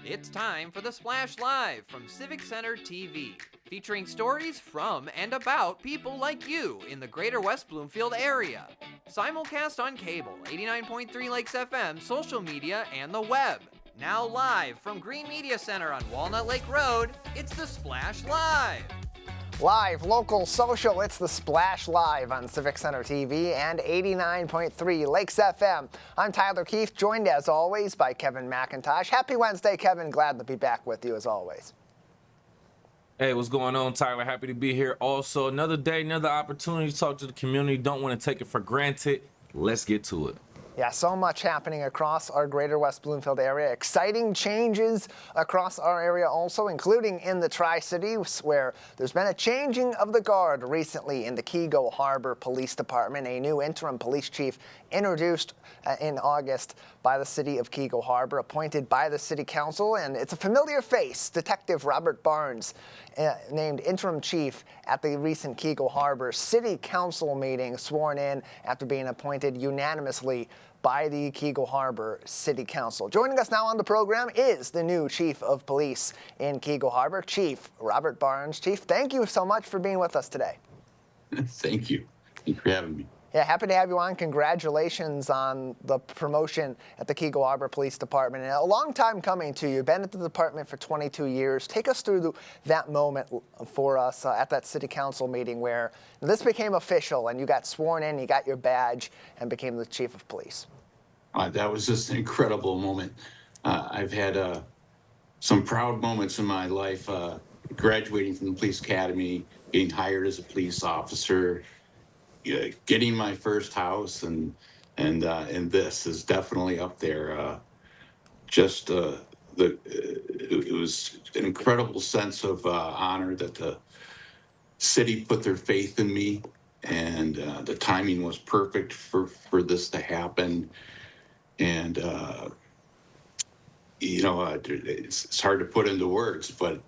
It's time for the Splash Live from Civic Center TV, featuring stories from and about people like you in the greater West Bloomfield area. Simulcast on cable, 89.3 Lakes FM, social media, and the web. Now live from Green Media Center on Walnut Lake Road, it's the Splash Live. Live, local, social, it's the Splash Live on Civic Center TV and 89.3 Lakes FM. I'm Tyler Keefe, joined as always by Kevin McIntosh. Happy Wednesday, Kevin. Glad to be back with you as always. Hey, what's going on, Tyler? Happy to be here. Also, another day, another opportunity to talk to the community. Don't want to take it for granted. Let's get to it. Yeah, so much happening across our greater West Bloomfield area. Exciting changes across our area also, including in the Tri-Cities, where there's been a changing of the guard recently in the Keego Harbor Police Department. A new interim police chief introduced in August by the city of Keego Harbor, appointed by the city council, and it's a familiar face, Detective Robert Barnes, named interim chief at the recent Keego Harbor City Council meeting, sworn in after being appointed unanimously by the Keego Harbor City Council. Joining us now on the program is the new chief of police in Keego Harbor, Chief Robert Barnes. Chief, thank you so much for being with us today. Thank you. Thank you for having me. Yeah, happy to have you on. Congratulations on the promotion at the Keego Harbor Police Department. And a long time coming to you. Been at the department for 22 years. Take us through that moment for us at that city council meeting where this became official and you got sworn in, you got your badge, and became the chief of police. That was just an incredible moment. I've had some proud moments in my life, graduating from the police academy, being hired as a police officer, getting my first house, and this is definitely up there. It was an incredible sense of honor that the city put their faith in me, and the timing was perfect for this to happen. And it's hard to put into words, but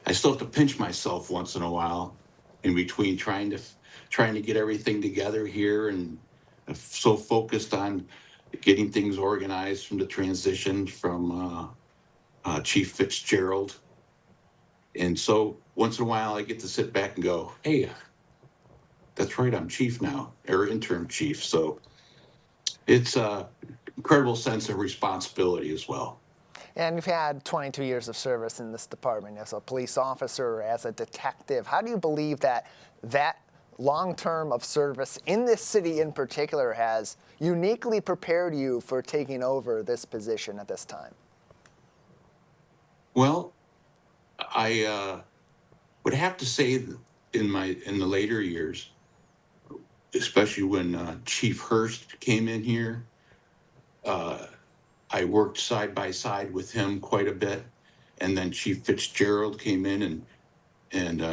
I still have to pinch myself once in a while in between trying to get everything together here, and I'm so focused on getting things organized from the transition from Chief Fitzgerald. And so once in a while I get to sit back and go, hey, that's right, I'm chief now, or interim chief. So it's an incredible sense of responsibility as well. And you've had 22 years of service in this department as a police officer, as a detective. How do you believe that long term of service in this city in particular has uniquely prepared you for taking over this position at this time? Well, I would have to say that in the later years, especially when Chief Hurst came in here, I worked side by side with him quite a bit, and then Chief Fitzgerald came in, and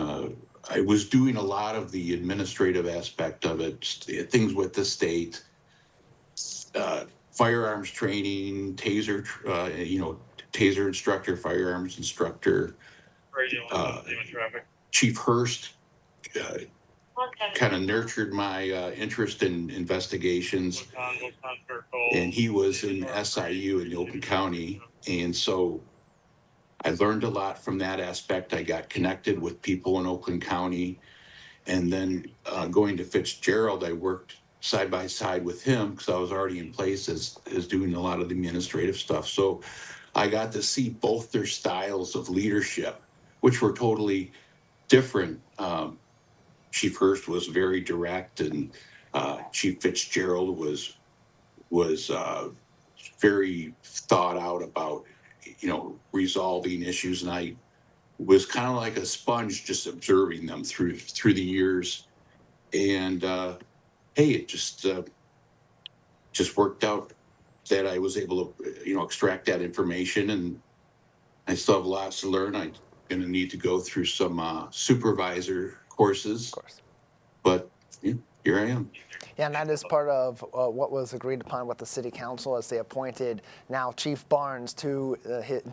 I was doing a lot of the administrative aspect of it, things with the state, firearms training, taser instructor, firearms instructor. Chief Hurst kind of nurtured my interest in investigations, and he was in SIU in Oakland County, and so I learned a lot from that aspect. I got connected with people in Oakland County, and then going to Fitzgerald, I worked side by side with him because I was already in place as doing a lot of the administrative stuff. So I got to see both their styles of leadership, which were totally different. Chief Hurst was very direct, and Chief Fitzgerald was very thought out about resolving issues, and I was kind of like a sponge, just observing them through the years. And hey, it just worked out that I was able to extract that information, and I still have lots to learn. I'm going to need to go through some supervisor courses, Of course. but here here I am. Yeah, and that is part of what was agreed upon with the city council as they appointed now Chief Barnes to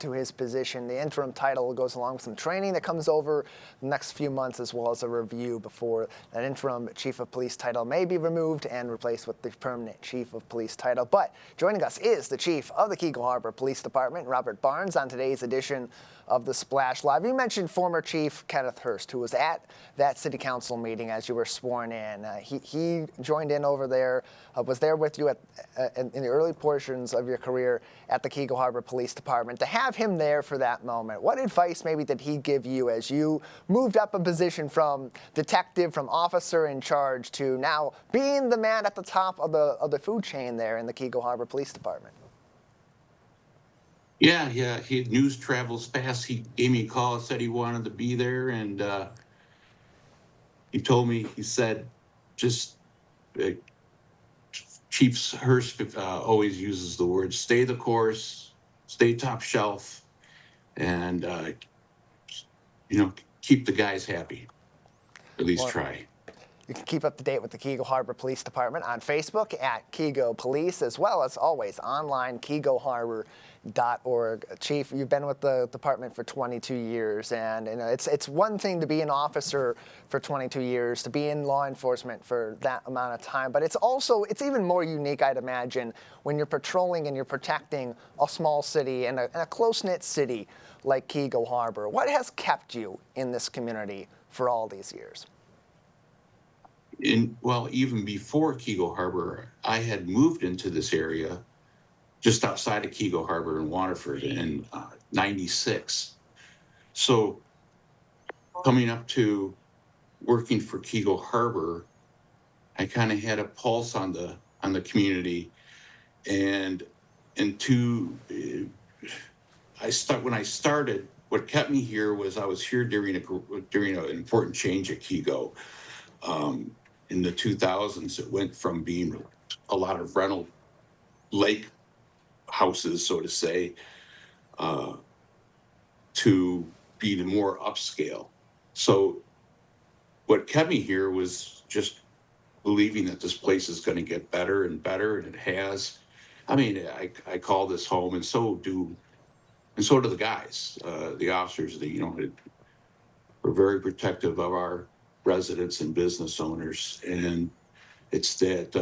his position. The interim title goes along with some training that comes over the next few months, as well as a review before that interim chief of police title may be removed and replaced with the permanent chief of police title. But joining us is the chief of the Keego Harbor Police Department, Robert Barnes, on today's edition of the Splash Live. You mentioned former Chief Kenneth Hurst, who was at that city council meeting as you were sworn in. He joined in over there, was there with you in the early portions of your career at the Keego Harbor Police Department. To have him there for that moment, what advice maybe did he give you as you moved up a position from detective, from officer in charge, to now being the man at the top of the food chain there in the Keego Harbor Police Department? Yeah. News travels fast. He gave me a call, said he wanted to be there, and he told me, he said, just Chief Hurst always uses the word, stay the course, stay top shelf, and keep the guys happy. At least try. You can keep up to date with the Keego Harbor Police Department on Facebook at Keego Police, as well as always online, KeegoHarbor.org. Chief, you've been with the department for 22 years, and it's one thing to be an officer for 22 years, to be in law enforcement for that amount of time, but it's even more unique, I'd imagine, when you're patrolling and you're protecting a small city and a close-knit city like Keego Harbor. What has kept you in this community for all these years? Even before Keego Harbor, I had moved into this area just outside of Keego Harbor in Waterford in '96. So coming up to working for Keego Harbor, I kind of had a pulse on the community, and when I started, what kept me here was I was here during an important change at Keego. In the 2000s, it went from being a lot of rental lake houses, so to say, to being more upscale. So what kept me here was just believing that this place is going to get better and better, and it has. I mean, I call this home, and so do the guys, the officers. We're very protective of our residents and business owners, and it's that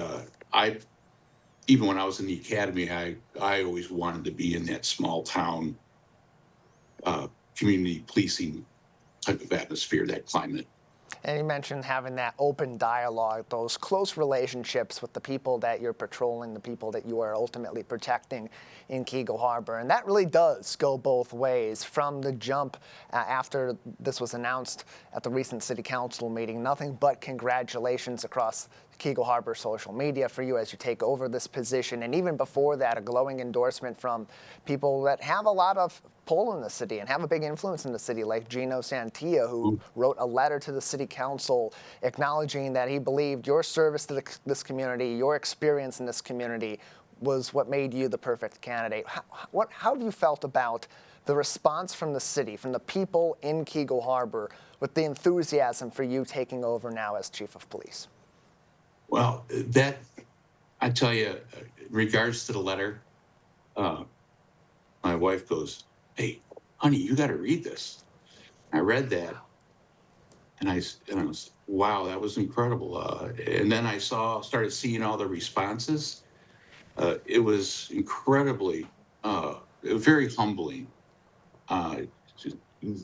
even when I was in the academy, I always wanted to be in that small town community policing type of atmosphere, that climate. And you mentioned having that open dialogue, those close relationships with the people that you're patrolling, the people that you are ultimately protecting in Keego Harbor. And that really does go both ways. From the jump after this was announced at the recent city council meeting, nothing but congratulations across Keego Harbor social media for you as you take over this position. And even before that, a glowing endorsement from people that have a lot of pull in the city and have a big influence in the city, like Gino Santia, who wrote a letter to the city council acknowledging that he believed your service to this community, your experience in this community, was what made you the perfect candidate. How have you felt about the response from the city, from the people in Keego Harbor, with the enthusiasm for you taking over now as chief of police? Well, I tell you, in regards to the letter, my wife goes, "Hey, honey, you got to read this." I read that, and I was, wow, that was incredible. And then I started seeing all the responses. It was incredibly, very humbling.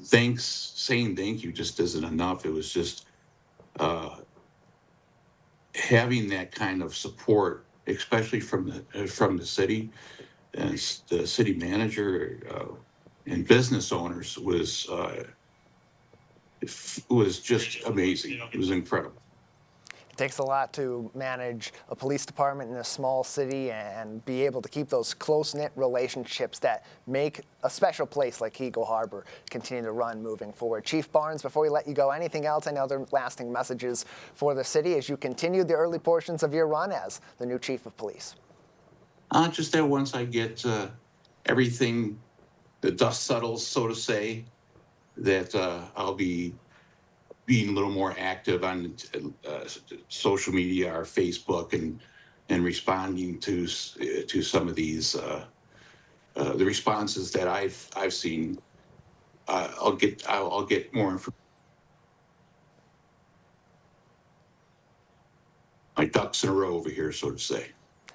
Saying thank you just isn't enough. It was just having that kind of support, especially from the city, and the city manager and business owners, was just amazing. It was incredible. It takes a lot to manage a police department in a small city and be able to keep those close-knit relationships that make a special place like Keego Harbor continue to run moving forward. Chief Barnes, before we let you go, anything else, any other lasting messages for the city as you continue the early portions of your run as the new chief of police? Just that once I get everything, the dust settles, so to say, that I'll be being a little more active on social media or Facebook and responding to some of these the responses that I've seen. I'll get more information. My ducks in a row over here, so to say.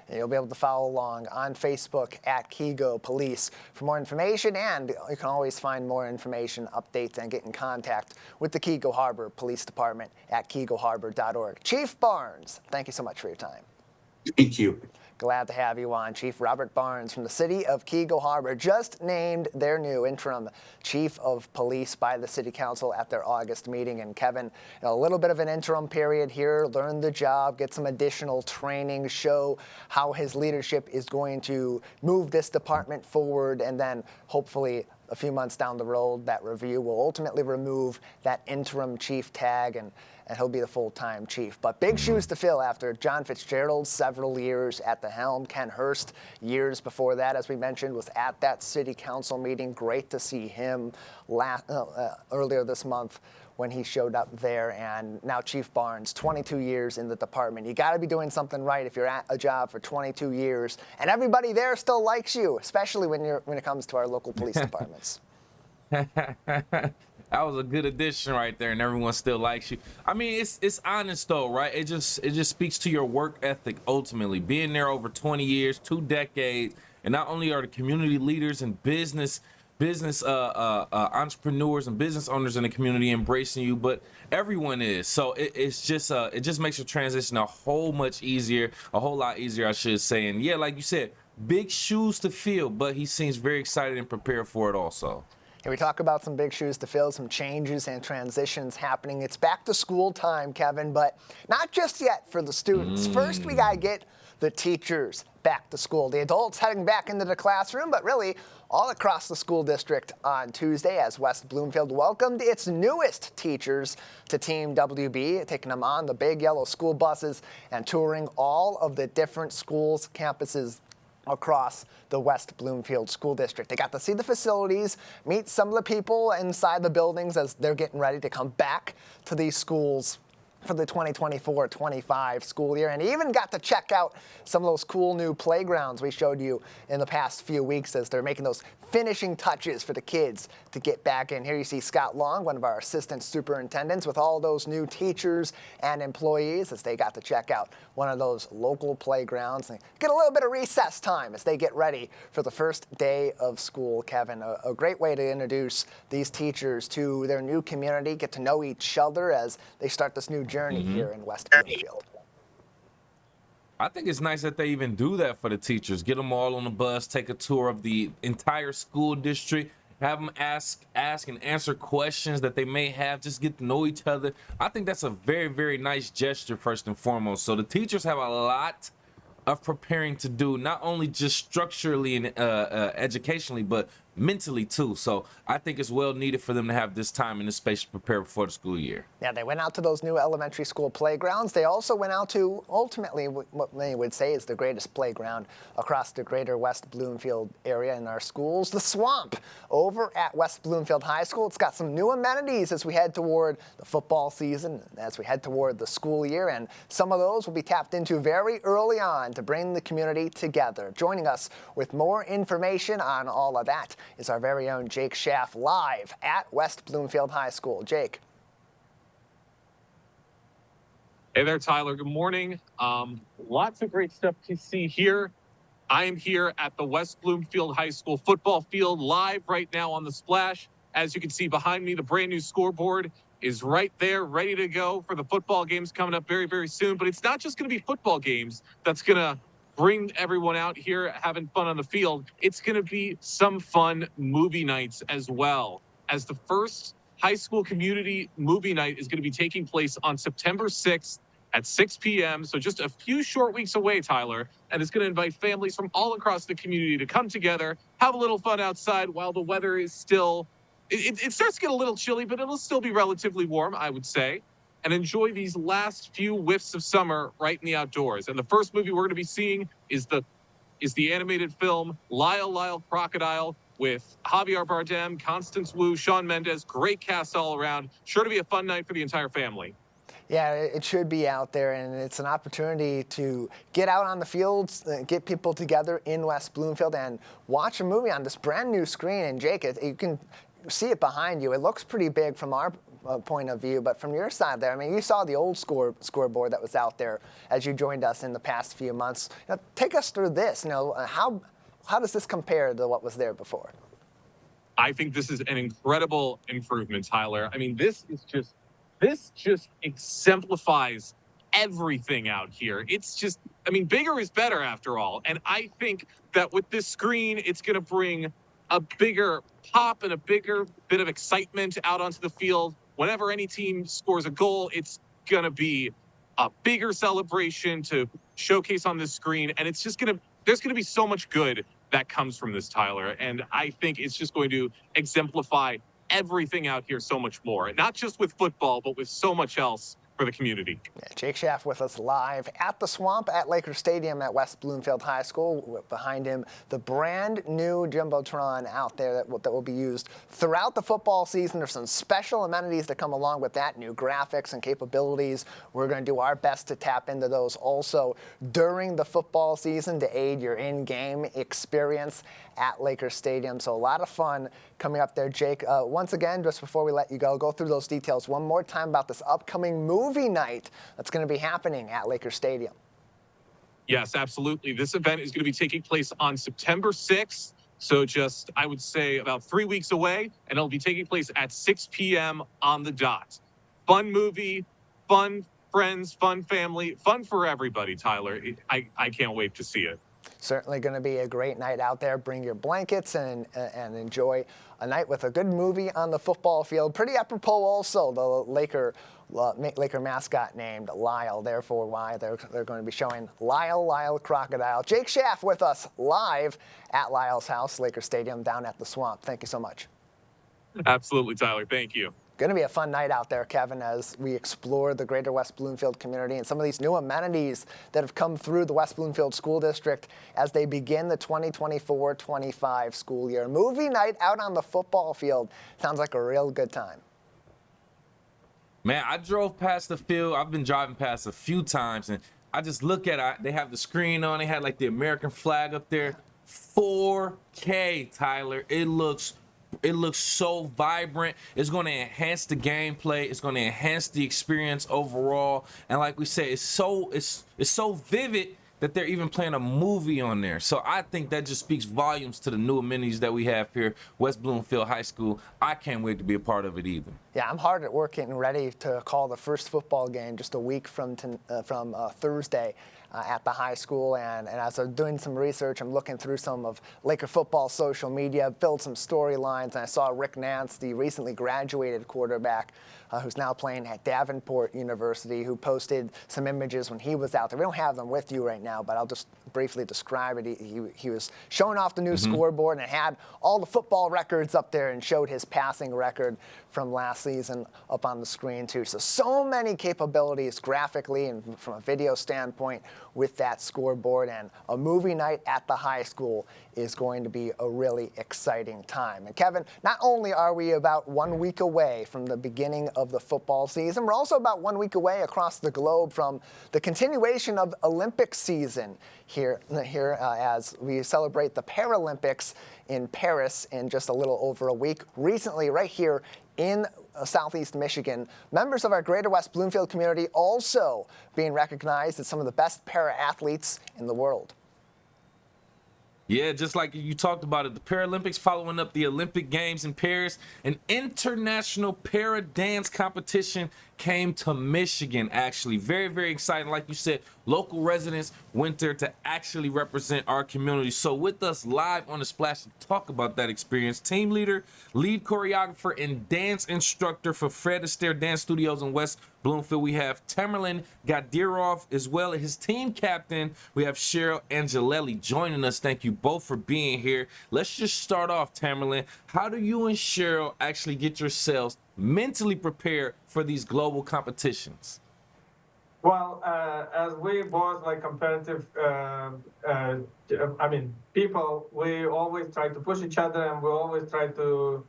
And you'll be able to follow along on Facebook at Keego Police for more information, and you can always find more information, updates, and get in contact with the Keego Harbor Police Department at keegoharbor.org. Chief Barnes, thank you so much for your time. Thank you. Glad to have you on. Chief Robert Barnes from the city of Keego Harbor just named their new interim chief of police by the city council at their August meeting. And Kevin, a little bit of an interim period here, learn the job, get some additional training, show how his leadership is going to move this department forward, and then hopefully a few months down the road, that review will ultimately remove that interim chief tag, and he'll be the full-time chief. But big shoes to fill after John Fitzgerald, several years at the helm. Ken Hurst, years before that, as we mentioned, was at that city council meeting. Great to see him earlier this month when he showed up there. And now Chief Barnes, 22 years in the department. You got to be doing something right if you're at a job for 22 years, and everybody there still likes you, especially when it comes to our local police departments. That was a good addition right there, and everyone still likes you. I mean, it's honest though, right? It just speaks to your work ethic ultimately. Being there over 20 years, 2 decades, and not only are the community leaders and business entrepreneurs and business owners in the community embracing you, but everyone is. So it just makes your transition a whole lot easier, I should say. And yeah, like you said, big shoes to fill, but he seems very excited and prepared for it also. Here we talk about some big shoes to fill, some changes and transitions happening. It's back to school time, Kevin, but not just yet for the students. First, we got to get the teachers back to school. The adults heading back into the classroom, but really all across the school district on Tuesday as West Bloomfield welcomed its newest teachers to Team WB, taking them on the big yellow school buses and touring all of the different schools, campuses across the West Bloomfield School District. They got to see the facilities, meet some of the people inside the buildings as they're getting ready to come back to these schools for the 2024-25 school year, and even got to check out some of those cool new playgrounds we showed you in the past few weeks as they're making those finishing touches for the kids to get back in. Here you see Scott Long, one of our assistant superintendents, with all those new teachers and employees as they got to check out one of those local playgrounds and get a little bit of recess time as they get ready for the first day of school. Kevin, a great way to introduce these teachers to their new community, get to know each other as they start this new journey here in West Bloomfield. I think it's nice that they even do that for the teachers. Get them all on the bus, take a tour of the entire school district, have them ask and answer questions that they may have, just get to know each other. I think that's a very, very nice gesture, first and foremost. So the teachers have a lot of preparing to do, not only just structurally and educationally, but mentally too. So I think it's well needed for them to have this time and this space to prepare before the school year. Yeah, they went out to those new elementary school playgrounds. They also went out to, ultimately, what many would say is the greatest playground across the greater West Bloomfield area in our schools, the Swamp, over at West Bloomfield High School. It's got some new amenities as we head toward the football season, as we head toward the school year, and some of those will be tapped into very early on to bring the community together. Joining us with more information on all of that is our very own Jake Schaff, live at West Bloomfield High School. Jake. Hey there, Tyler. Good morning. Lots of great stuff to see here. I am here at the West Bloomfield High School football field, live right now on the splash. As you can see behind me, the brand new scoreboard is right there, ready to go for the football games coming up very, very soon. But it's not just going to be football games that's going to bring everyone out here having fun on the field. It's going to be some fun movie nights as well, as the first high school community movie night is going to be taking place on September 6th at 6 p.m. So just a few short weeks away, Tyler, and it's going to invite families from all across the community to come together, have a little fun outside while the weather is still, it starts to get a little chilly, but it'll still be relatively warm, I would say, and enjoy these last few whiffs of summer right in the outdoors. And the first movie we're going to be seeing is the animated film Lyle Lyle Crocodile. with Javier Bardem, Constance Wu, Shawn Mendes. Great cast all around. Sure to be a fun night for the entire family. Yeah, it should be out there, and it's an opportunity to get out on the fields, get people together in West Bloomfield, and watch a movie on this brand new screen. And Jake, you can see it behind you. It looks pretty big from our point of view, but from your side there, I mean, you saw the old scoreboard that was out there as you joined us in the past few months. Take us through this. How does this compare to what was there before? I think this is an incredible improvement, Tyler. I mean, this just exemplifies everything out here. It's just, I mean, bigger is better after all. And I think that with this screen, it's going to bring a bigger pop and a bigger bit of excitement out onto the field. Whenever any team scores a goal, it's going to be a bigger celebration to showcase on this screen. And it's just there's going to be so much good that comes from this, Tyler. And I think it's just going to exemplify everything out here so much more, not just with football, but with so much else for the community. Yeah, Jake Schaff with us live at the Swamp at Laker Stadium at West Bloomfield High School. Behind him, the brand new Jumbotron out there that will be used throughout the football season. There's some special amenities that come along with that, new graphics and capabilities. We're going to do our best to tap into those also during the football season to aid your in-game experience at Laker Stadium. So a lot of fun coming up there, Jake. Once again, just before we let you go through those details one more time about this upcoming movie night that's going to be happening at Laker Stadium. Yes, absolutely. This event is going to be taking place on September 6th. So just, I would say, about 3 weeks away, and it'll be taking place at 6 p.m. on the dot. Fun movie, fun friends, fun family, fun for everybody, Tyler. I can't wait to see it. Certainly going to be a great night out there. Bring your blankets and enjoy a night with a good movie on the football field. Pretty apropos also, the Laker mascot named Lyle, therefore why they're going to be showing Lyle Crocodile. Jake Schaff with us live at Lyle's house, Laker Stadium, down at the Swamp. Thank you so much. Absolutely, Tyler. Thank you. Going to be a fun night out there, Kevin, as we explore the greater West Bloomfield community and some of these new amenities that have come through the West Bloomfield School District as they begin the 2024-25 school year. Movie night out on the football field. Sounds like a real good time. Man, I drove past the field. I've been driving past a few times, and I just look at it. They have the screen on. They had like the American flag up there. 4K, Tyler. It looks so vibrant. It's going to enhance the gameplay. It's going to enhance the experience overall. And like we say, it's so vivid that they're even playing a movie on there. So I think that just speaks volumes to the new amenities that we have here, West Bloomfield High School. I can't wait to be a part of it either. Yeah, I'm hard at work getting ready to call the first football game just a week from Thursday at the high school. And as I'm doing some research, I'm looking through some of Laker football social media, build some storylines, and I saw Rick Nance, the recently graduated quarterback, who's now playing at Davenport University, who posted some images when he was out there. We don't have them with you right now, but I'll just briefly describe it. He was showing off the new scoreboard and had all the football records up there and showed his passing record from last season up on the screen too. So many capabilities graphically and from a video standpoint with that scoreboard, and a movie night at the high school is going to be a really exciting time. And Kevin, not only are we about 1 week away from the beginning of the football season, we're also about 1 week away across the globe from the continuation of Olympic season here as we celebrate the Paralympics in Paris in just a little over a week. Recently, right here in Southeast Michigan, members of our greater West Bloomfield community also being recognized as some of the best para-athletes in the world. Yeah, just like you talked about it, the Paralympics following up the Olympic Games in Paris, an international para dance competition came to Michigan, actually. Very, very exciting. Like you said, local residents went there to actually represent our community. So with us live on the Splash to talk about that experience, team leader, lead choreographer, and dance instructor for Fred Astaire Dance Studios in West Bloomfield, we have Tamerlan Gadirov, as well as his team captain. We have Cheryl Angelelli joining us. Thank you both for being here. Let's just start off, Tamerlan. How do you and Cheryl actually get yourselves mentally prepared for these global competitions? Well, as we both like competitive, I mean, people, we always try to push each other, and we always try to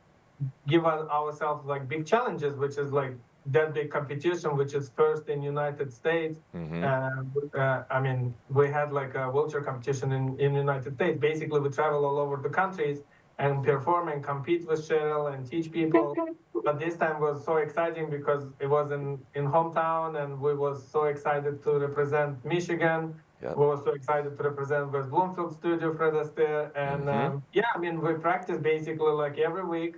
give ourselves like big challenges, which is like that big competition, which is first in United States. I mean, we had like a wheelchair competition in United States. Basically, we travel all over the countries and perform and compete with Cheryl and teach people. But this time was so exciting because it was in hometown, and we was so excited to represent Michigan. Yep. We were so excited to represent West Bloomfield Studio, Fred Astaire. And yeah, I mean, we practice basically like every week.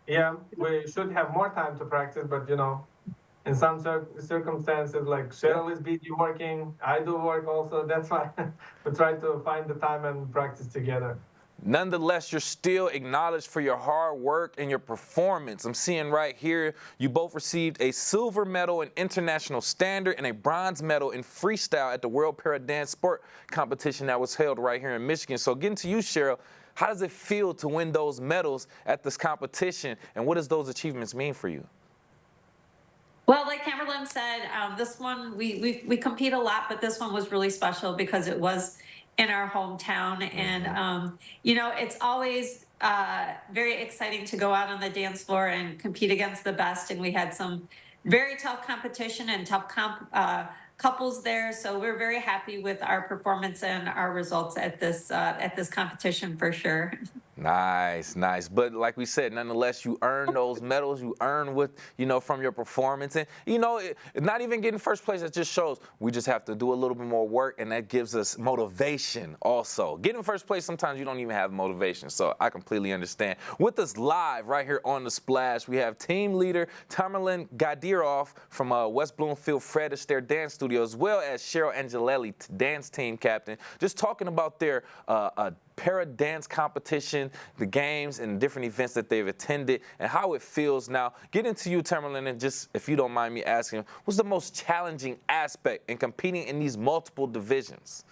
Yeah, we should have more time to practice, but you know, in some circumstances, like Cheryl is busy working, I do work also. That's why we try to find the time and practice together. Nonetheless, you're still acknowledged for your hard work and your performance. I'm seeing right here, you both received a silver medal in international standard and a bronze medal in freestyle at the World Para Dance Sport competition that was held right here in Michigan. So getting to you, Cheryl, how does it feel to win those medals at this competition, and what does those achievements mean for you? Well, like Tamerlan said, this one, we compete a lot, but this one was really special because it was in our hometown. And, you know, it's always very exciting to go out on the dance floor and compete against the best. And we had some very tough competition and tough couples there. So we're very happy with our performance and our results at this competition for sure. Nice, nice. But like we said, nonetheless, you earn those medals. You earn with, you know, from your performance. And, you know, not even getting first place, that just shows we just have to do a little bit more work, and that gives us motivation also. Getting first place, sometimes you don't even have motivation. So I completely understand. With us live right here on The Splash, we have team leader Tamerlan Gadirov from West Bloomfield Fred Astaire Dance Studio, as well as Cheryl Angelelli, dance team captain, just talking about their para dance competition, the games and different events that they've attended, and how it feels now. Get into you, Tamerlan, and just, if you don't mind me asking, what's the most challenging aspect in competing in these multiple divisions?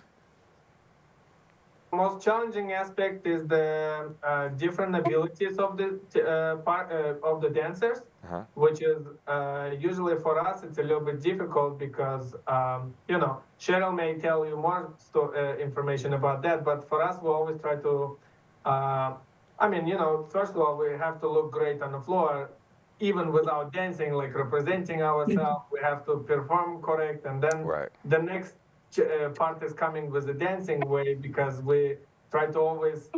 Most challenging aspect is the different abilities of the dancers, which is usually for us it's a little bit difficult because you know, Cheryl may tell you more information about that, but for us we always try to I mean, you know, first of all, we have to look great on the floor even without dancing, like representing ourselves. We have to perform correct, and then the next part is coming with the dancing way, because we try to always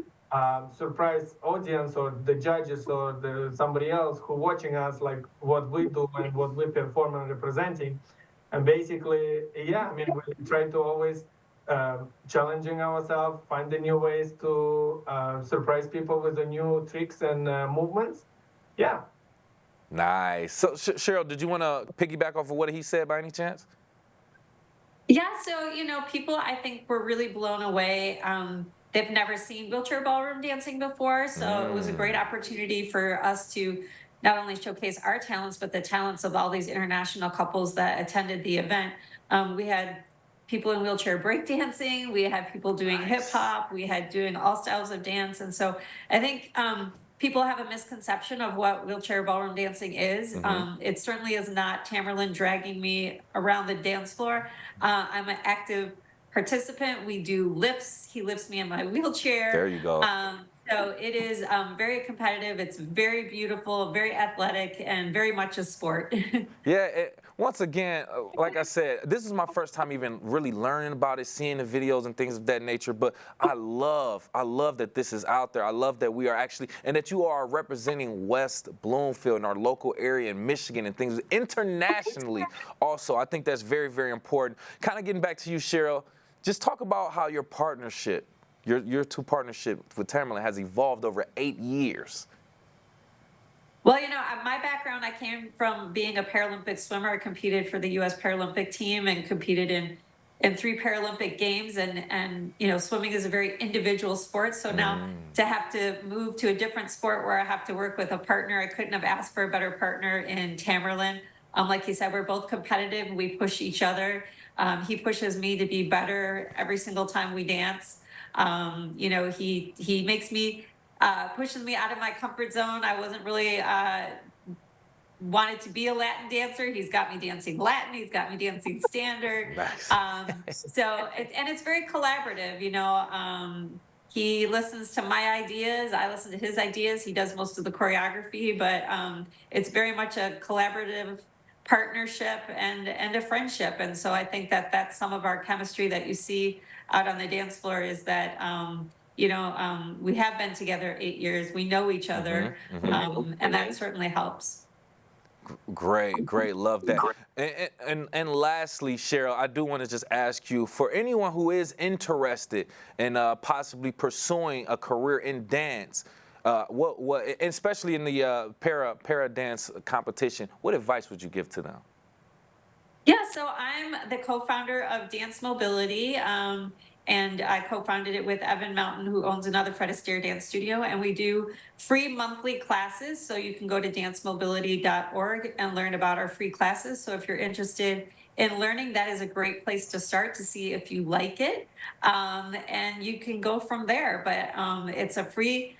surprise audience or the judges or somebody else who watching us, like what we do and what we perform and representing. And basically, yeah, I mean, we try to always challenging ourselves, find the new ways to surprise people with the new tricks and movements. Yeah. Nice. So Cheryl, did you want to piggyback off of what he said by any chance? Yeah, so, you know, people, I think, were really blown away. They've never seen wheelchair ballroom dancing before, so it was a great opportunity for us to not only showcase our talents, but the talents of all these international couples that attended the event. We had people in wheelchair breakdancing, we had people doing hip hop, we had doing all styles of dance. And so I think people have a misconception of what wheelchair ballroom dancing is. It certainly is not Tamerlan dragging me around the dance floor. I'm an active participant. We do lifts. He lifts me in my wheelchair. There you go. So it is very competitive. It's very beautiful, very athletic, and very much a sport. Yeah, once again, like I said, this is my first time even really learning about it, seeing the videos and things of that nature. But I love that this is out there. I love that we are actually, and that you are representing West Bloomfield in our local area in Michigan and things internationally also. I think that's very, very important. Kind of getting back to you, Cheryl, just talk about how your partnership, your two partnership with Tamerlan has evolved over 8 years. Well, you know, my background, I came from being a Paralympic swimmer. I competed for the U.S. Paralympic team and competed in 3 Paralympic games. And you know, swimming is a very individual sport. So now to have to move to a different sport where I have to work with a partner, I couldn't have asked for a better partner in Tamerlan. Like you said, we're both competitive. We push each other. He pushes me to be better every single time we dance. You know, he makes me, pushes me out of my comfort zone. I wasn't really wanted to be a Latin dancer. He's got me dancing Latin. He's got me dancing standard. Nice. And it's very collaborative, you know. He listens to my ideas. I listen to his ideas. He does most of the choreography, but it's very much a collaborative partnership and a friendship. And so I think that that's some of our chemistry that you see out on the dance floor is that, we have been together 8 years. We know each other, and that certainly helps. Great, love that. And lastly, Cheryl, I do want to just ask you, for anyone who is interested in possibly pursuing a career in dance, what, especially in the para dance competition, what advice would you give to them? Yeah, so I'm the co-founder of Dance Mobility, and I co-founded it with Evan Mountain, who owns another Fred Astaire dance studio, and we do free monthly classes, so you can go to dancemobility.org and learn about our free classes. So if you're interested in learning, that is a great place to start to see if you like it, and you can go from there. But it's a free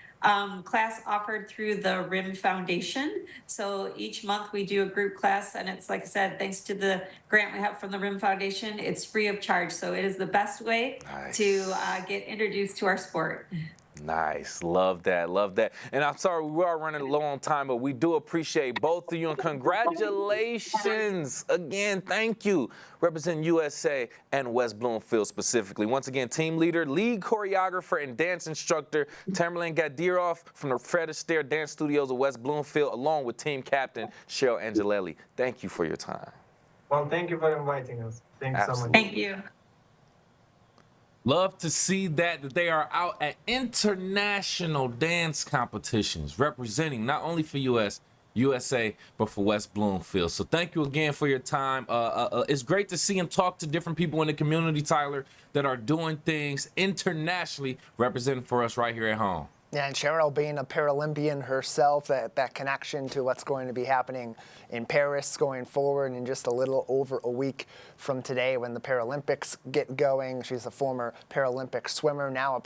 class offered through the RIM Foundation. So each month we do a group class, and it's, like I said, thanks to the grant we have from the RIM Foundation, it's free of charge. So it is the best way to get introduced to our sport. Nice. Love that. And I'm sorry, we are running low on time, but we do appreciate both of you, and congratulations again. Thank you. Representing USA and West Bloomfield specifically. Once again, team leader, lead choreographer, and dance instructor Tamerlan Gadirov from the Fred Astaire Dance Studios of West Bloomfield, along with team captain Cheryl Angelelli. Thank you for your time. Well, thank you for inviting us. Thanks so much. Thank you. Love to see that they are out at international dance competitions, representing not only for USA, but for West Bloomfield. So thank you again for your time. It's great to see and talk to different people in the community, Tyler, that are doing things internationally, representing for us right here at home. Yeah, and Cheryl being a Paralympian herself, that connection to what's going to be happening in Paris going forward in just a little over a week from today when the Paralympics get going. She's a former Paralympic swimmer, now a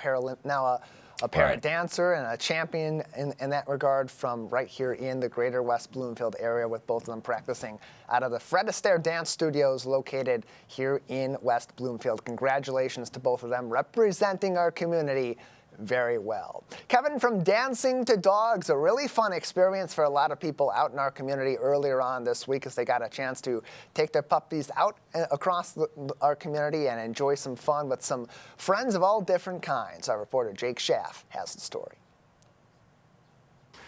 para dancer and a champion in that regard from right here in the greater West Bloomfield area, with both of them practicing out of the Fred Astaire Dance Studios located here in West Bloomfield. Congratulations to both of them, representing our community very well. Kevin, from dancing to dogs, a really fun experience for a lot of people out in our community earlier on this week as they got a chance to take their puppies out across our community and enjoy some fun with some friends of all different kinds. Our reporter Jake Schaff has the story.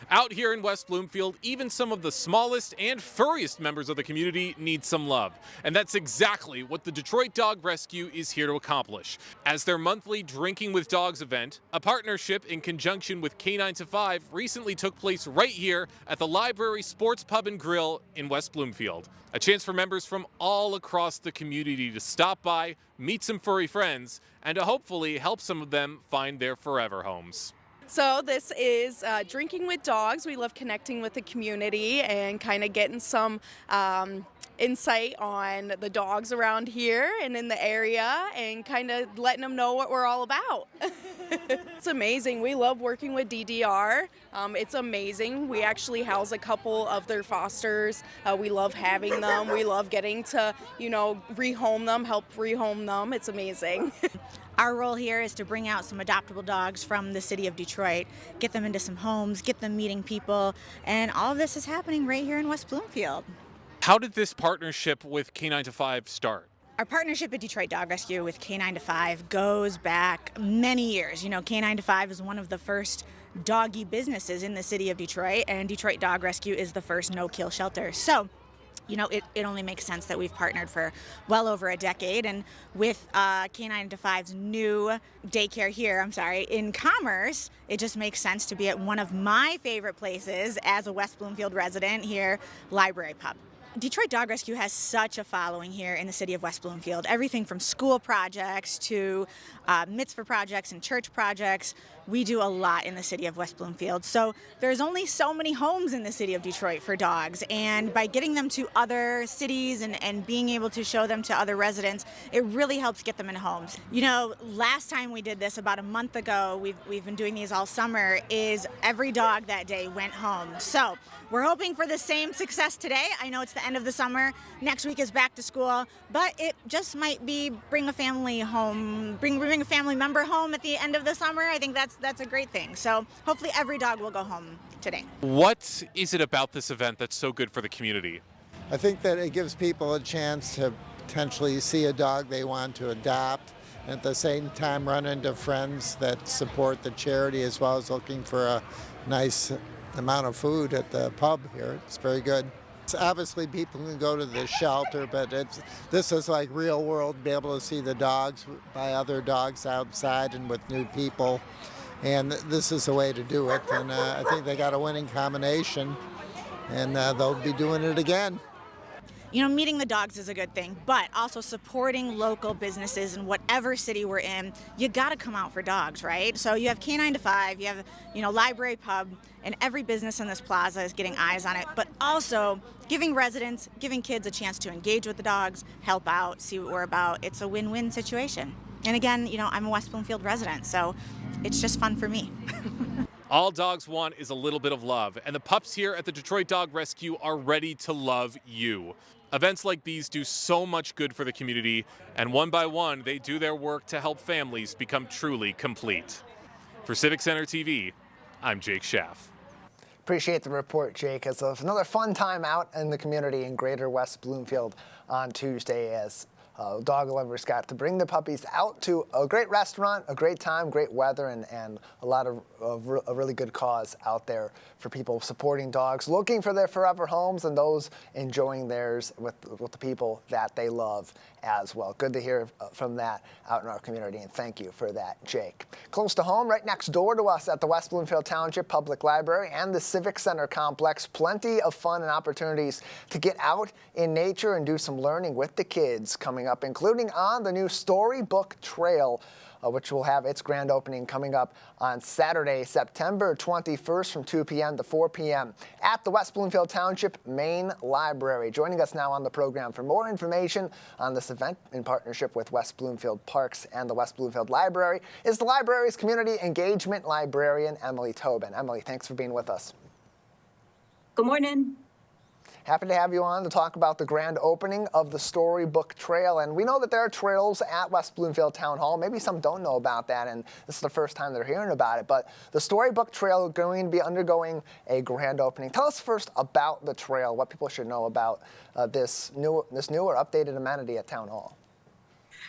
Out here in West Bloomfield, even some of the smallest and furriest members of the community need some love. And that's exactly what the Detroit Dog Rescue is here to accomplish. As their monthly Drinking with Dogs event, a partnership in conjunction with K9 to 5 recently took place right here at the Library Sports Pub and Grill in West Bloomfield. A chance for members from all across the community to stop by, meet some furry friends, and to hopefully help some of them find their forever homes. So this is Drinking with Dogs. We love connecting with the community and kind of getting some insight on the dogs around here and in the area, and kind of letting them know what we're all about. It's amazing. We love working with DDR. It's amazing. We actually house a couple of their fosters. We love having them. We love getting to, rehome them, help rehome them. It's amazing. Our role here is to bring out some adoptable dogs from the city of Detroit, get them into some homes, get them meeting people, and all of this is happening right here in West Bloomfield. How did this partnership with K9 to 5 start? Our partnership at Detroit Dog Rescue with K9 to 5 goes back many years. K9 to 5 is one of the first doggy businesses in the city of Detroit, and Detroit Dog Rescue is the first no-kill shelter. So, it only makes sense that we've partnered for well over a decade. And with K9 to 5's new daycare here, in Commerce, it just makes sense to be at one of my favorite places as a West Bloomfield resident here, Library Pub. Detroit Dog Rescue has such a following here in the city of West Bloomfield. Everything from school projects to mitzvah projects and church projects. we do a lot in the city of West Bloomfield. So there's only so many homes in the city of Detroit for dogs. And by getting them to other cities and being able to show them to other residents, it really helps get them in homes. You know, last time we did this about a month ago, we've been doing these all summer, is every dog that day went home. So we're hoping for the same success today. I know it's the end of the summer. Next week is back to school, but it just might be bring a family home, bring a family member home at the end of the summer. I think that's a great thing. So hopefully every dog will go home today. What is it about this event that's so good for the community? I think that it gives people a chance to potentially see a dog they want to adopt, and at the same time run into friends that support the charity, as well as looking for a nice amount of food at the pub here. It's very good. It's obviously people can go to the shelter, but this is like real world, be able to see the dogs by other dogs outside and with new people. And this is the way to do it. And I think they got a winning combination, and they'll be doing it again. You know, meeting the dogs is a good thing, but also supporting local businesses in whatever city we're in. You got to come out for dogs, right? So you have K9 to 5, you have, Library Pub, and every business in this plaza is getting eyes on it, but also giving residents, giving kids a chance to engage with the dogs, help out, see what we're about. It's a win-win situation. And again, I'm a West Bloomfield resident, so it's just fun for me. All dogs want is a little bit of love, and the pups here at the Detroit Dog Rescue are ready to love you. Events like these do so much good for the community, and one by one, they do their work to help families become truly complete. For Civic Center TV, I'm Jake Schaff. Appreciate the report, Jake. It's another fun time out in the community in Greater West Bloomfield on Tuesday as dog lovers got to bring the puppies out to a great restaurant, a great time, great weather, and a lot of a really good cause out there for people supporting dogs, looking for their forever homes, and those enjoying theirs with the people that they love as well. Good to hear from that out in our community, and thank you for that, Jake. Close to home, right next door to us at the West Bloomfield Township Public Library and the Civic Center complex, plenty of fun and opportunities to get out in nature and do some learning with the kids coming up, including on the new Storybook Trail, which will have its grand opening coming up on Saturday, September 21st from 2 p.m. to 4 p.m. at the West Bloomfield Township Main Library. Joining us now on the program for more information on this event in partnership with West Bloomfield Parks and the West Bloomfield Library is the library's community engagement librarian, Emily Tobin. Emily, thanks for being with us. Good morning. Happy to have you on to talk about the grand opening of the Storybook Trail. And we know that there are trails at West Bloomfield Town Hall. Maybe some don't know about that, and this is the first time they're hearing about it. But the Storybook Trail is going to be undergoing a grand opening. Tell us first about the trail, what people should know about this new or updated amenity at Town Hall.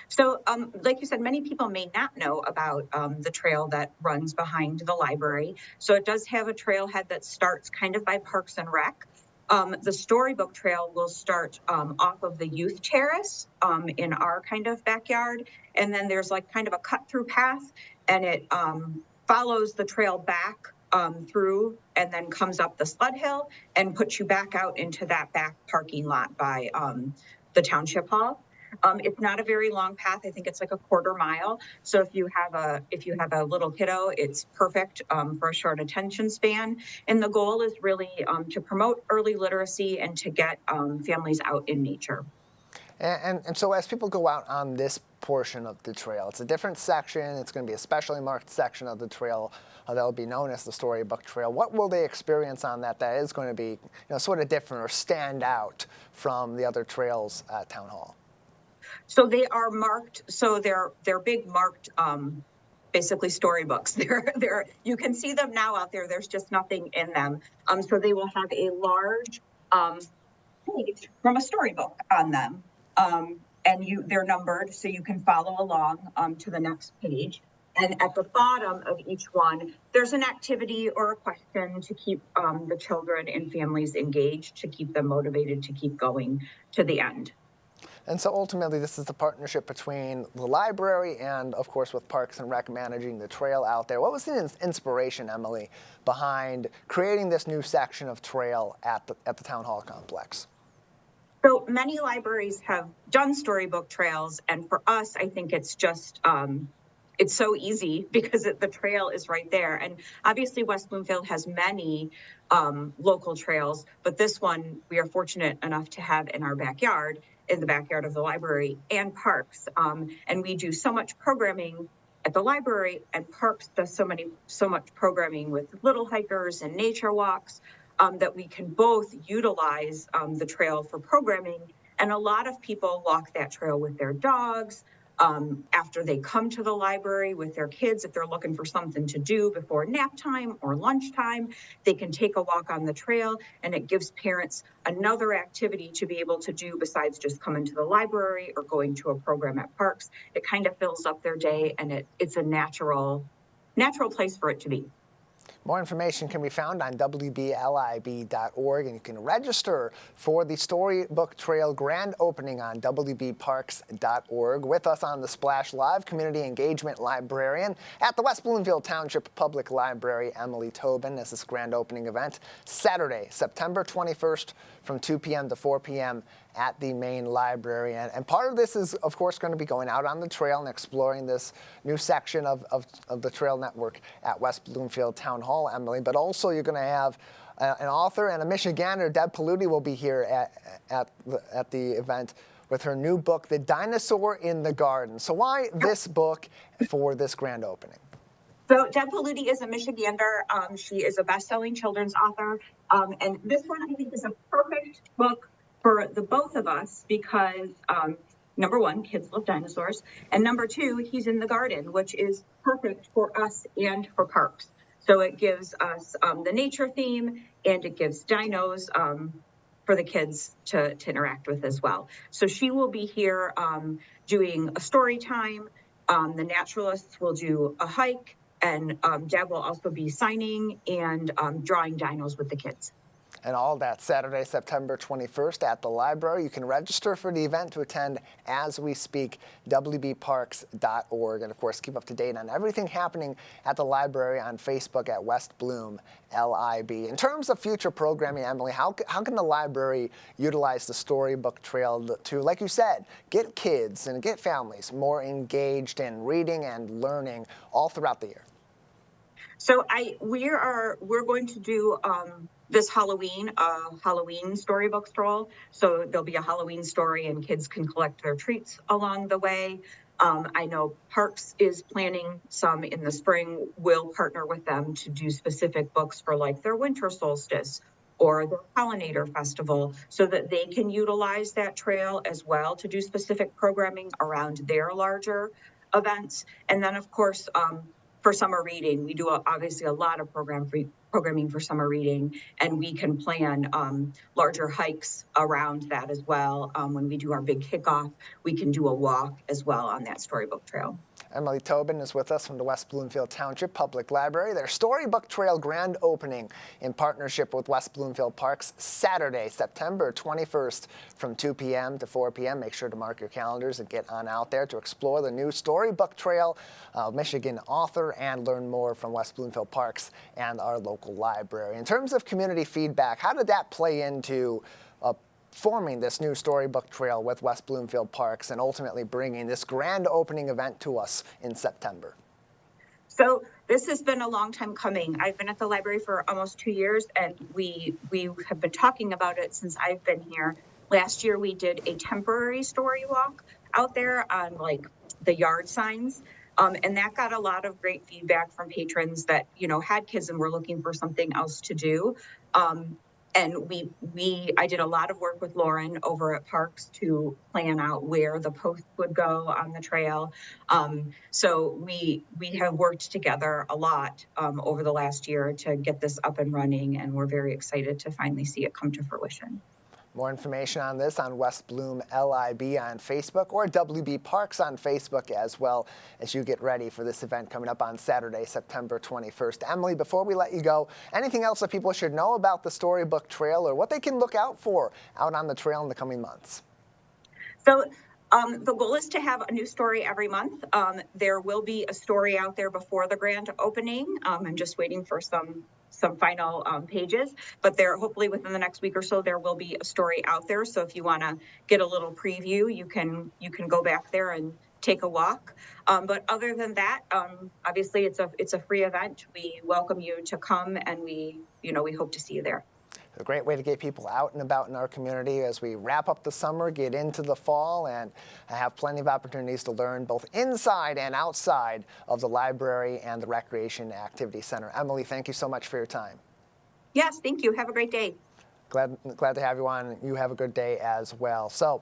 So, like you said, many people may not know about the trail that runs behind the library. So it does have a trailhead that starts kind of by Parks and Rec. The Storybook Trail will start off of the youth terrace in our kind of backyard. And then there's like kind of a cut through path, and it follows the trail back through and then comes up the sled hill and puts you back out into that back parking lot by the Township Hall. It's not a very long path. I think it's like a quarter mile. So if you have a little kiddo, it's perfect for a short attention span. And the goal is really to promote early literacy and to get families out in nature. And so as people go out on this portion of the trail, it's a different section. It's going to be a specially marked section of the trail that will be known as the Storybook Trail. What will they experience on that is going to be sort of different or stand out from the other trails at Town Hall? So they are marked. So they're big marked, basically storybooks. They're you can see them now out there. There's just nothing in them. So they will have a large page from a storybook on them, and they're numbered so you can follow along to the next page. And at the bottom of each one, there's an activity or a question to keep the children and families engaged, to keep them motivated to keep going to the end. And so ultimately, this is the partnership between the library and, of course, with Parks and Rec managing the trail out there. What was the inspiration, Emily, behind creating this new section of trail at the Town Hall complex? So many libraries have done storybook trails, and for us, I think it's just it's so easy because the trail is right there. And obviously West Bloomfield has many local trails, but this one we are fortunate enough to have in our backyard, in the backyard of the library and parks. And we do so much programming at the library, and parks does so much programming with little hikers and nature walks, that we can both utilize the trail for programming. And a lot of people walk that trail with their dogs, after they come to the library with their kids. If they're looking for something to do before nap time or lunchtime, they can take a walk on the trail, and it gives parents another activity to be able to do besides just coming to the library or going to a program at parks. It kind of fills up their day, and it's a natural place for it to be. More information can be found on wblib.org, and you can register for the Storybook Trail grand opening on wbparks.org. With us on the Splash Live, community engagement librarian at the West Bloomfield Township Public Library, Emily Tobin, as this grand opening event Saturday, September 21st from 2 p.m. to 4 p.m. at the main library. And part of this is, of course, going to be going out on the trail and exploring this new section of the trail network at West Bloomfield Town Hall, Emily. But also you're going to have an author and a Michigander, Deb Paludi, will be here at the event with her new book, The Dinosaur in the Garden. So why this book for this grand opening? So Deb Paludi is a Michigander. She is a best-selling children's author. And this one, I think, is a perfect book for the both of us because, number one, kids love dinosaurs. And number two, he's in the garden, which is perfect for us and for parks. So it gives us the nature theme, and it gives dinos for the kids to interact with as well. So she will be here doing a story time. The naturalists will do a hike. And Deb will also be signing and drawing dinos with the kids. And all that Saturday, September 21st at the library. You can register for the event to attend as we speak, wbparks.org. And of course, keep up to date on everything happening at the library on Facebook at West Bloom LIB. In terms of future programming, Emily, how can the library utilize the Storybook Trail to, like you said, get kids and get families more engaged in reading and learning all throughout the year? So we're going to do this Halloween storybook stroll. So there'll be a Halloween story, and kids can collect their treats along the way. I know Parks is planning some in the spring. We'll partner with them to do specific books for like their winter solstice or the Pollinator Festival, so that they can utilize that trail as well to do specific programming around their larger events. And then, of course, for summer reading, we do obviously a lot of programming for summer reading, and we can plan larger hikes around that as well. When we do our big kickoff, we can do a walk as well on that Storybook Trail. Emily Tobin is with us from the West Bloomfield Township Public Library. Their Storybook Trail grand opening in partnership with West Bloomfield Parks Saturday, September 21st from 2 p.m. to 4 p.m. Make sure to mark your calendars and get on out there to explore the new Storybook Trail, Michigan author, and learn more from West Bloomfield Parks and our local library. In terms of community feedback, how did that play into forming this new Storybook Trail with West Bloomfield Parks and ultimately bringing this grand opening event to us in September? So this has been a long time coming. I've been at the library for almost 2 years, and we have been talking about it since I've been here. Last year, we did a temporary story walk out there on like the yard signs. And that got a lot of great feedback from patrons that, had kids and were looking for something else to do. And I did a lot of work with Lauren over at Parks to plan out where the post would go on the trail. So we have worked together a lot over the last year to get this up and running, and we're very excited to finally see it come to fruition. More information on this on West Bloom LIB on Facebook or WB Parks on Facebook as well as you get ready for this event coming up on Saturday, September 21st. Emily, before we let you go, anything else that people should know about the Storybook Trail or what they can look out for out on the trail in the coming months? So the goal is to have a new story every month. There will be a story out there before the grand opening. I'm just waiting for some final pages, but there hopefully within the next week or so there will be a story out there. So if you want to get a little preview, you can go back there and take a walk. But other than that, obviously it's a free event. We welcome you to come, and we hope to see you there. A great way to get people out and about in our community as we wrap up the summer, get into the fall, and have plenty of opportunities to learn both inside and outside of the library and the Recreation Activity Center. Emily, thank you so much for your time. Yes, thank you. Have a great day. Glad to have you on. You have a good day as well. So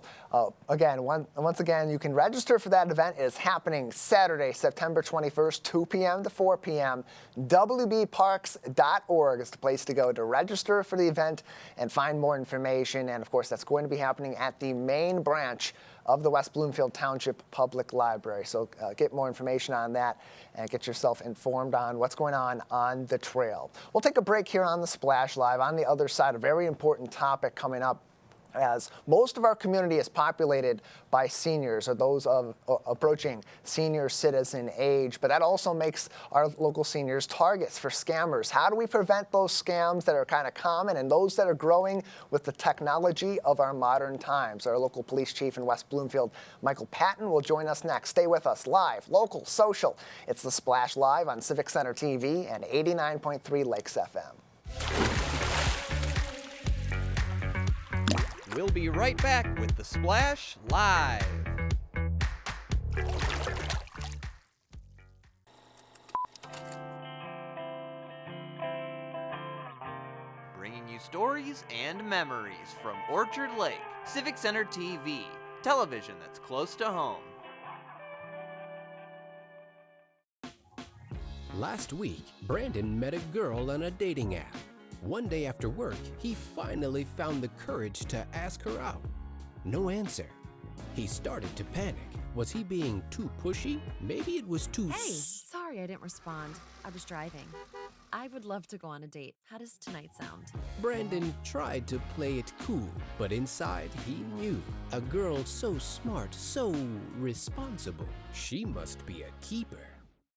again, once again, you can register for that event. It is happening Saturday, September 21st, 2 p.m. to 4 p.m. WBparks.org is the place to go to register for the event and find more information. And of course, that's going to be happening at the main branch of the West Bloomfield Township Public Library. So get more information on that and get yourself informed on what's going on the trail. We'll take a break here on the Splash Live. On the other side, a very important topic coming up, as most of our community is populated by seniors or those of approaching senior citizen age, but that also makes our local seniors targets for scammers. How do we prevent those scams that are kind of common and those that are growing with the technology of our modern times? Our local police chief in West Bloomfield, Michael Patton, will join us next. Stay with us. Live, local, social. It's the Splash Live on Civic Center TV and 89.3 Lakes FM. We'll be right back with the Splash Live. Bringing you stories and memories from Orchard Lake, Civic Center TV, television that's close to home. Last week, Brandon met a girl on a dating app. One day after work, he finally found the courage to ask her out. No answer. He started to panic. Was he being too pushy? Maybe it was too... Hey, sorry I didn't respond. I was driving. I would love to go on a date. How does tonight sound? Brandon tried to play it cool, but inside he knew. A girl so smart, so responsible. She must be a keeper.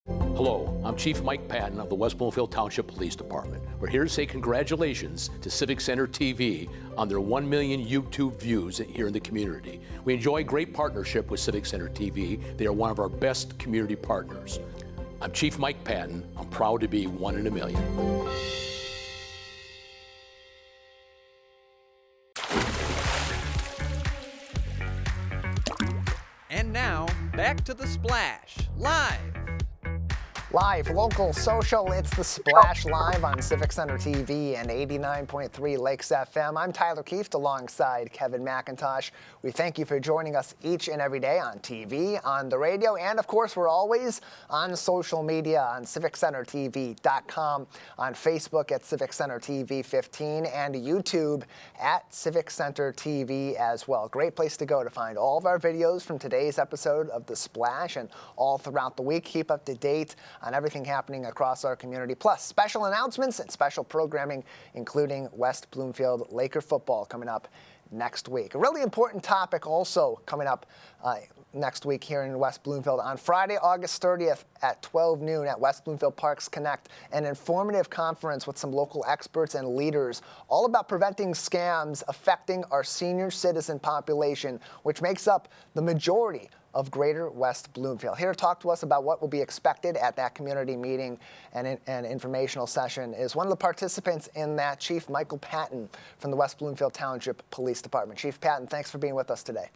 Hello, I'm Chief Mike Patton of the West Bloomfield Township Police Department. We're here to say congratulations to Civic Center TV on their 1 million YouTube views here in the community. We enjoy a great partnership with Civic Center TV. They are one of our best community partners. I'm Chief Mike Patton. I'm proud to be 1 in a million. And now, back to the Splash Live. Live, local, social, it's the Splash Live on Civic Center TV and 89.3 Lakes FM. I'm Tyler Kieft alongside Kevin McIntosh. We thank you for joining us each and every day on TV, on the radio, and of course we're always on social media on civiccentertv.com, on Facebook at Civic Center TV 15, and YouTube at Civic Center TV as well. Great place to go to find all of our videos from today's episode of The Splash and all throughout the week. Keep up to date on everything happening across our community, plus special announcements and special programming, including West Bloomfield Laker football coming up next week. A really important topic also coming up next week here in West Bloomfield. On Friday, August 30th at 12 noon at West Bloomfield Parks Connect, an informative conference with some local experts and leaders all about preventing scams affecting our senior citizen population, which makes up the majority of Greater West Bloomfield. Here to talk to us about what will be expected at that community meeting and informational session is one of the participants in that, Chief Michael Patton from the West Bloomfield Township Police Department. Chief Patton, thanks for being with us today.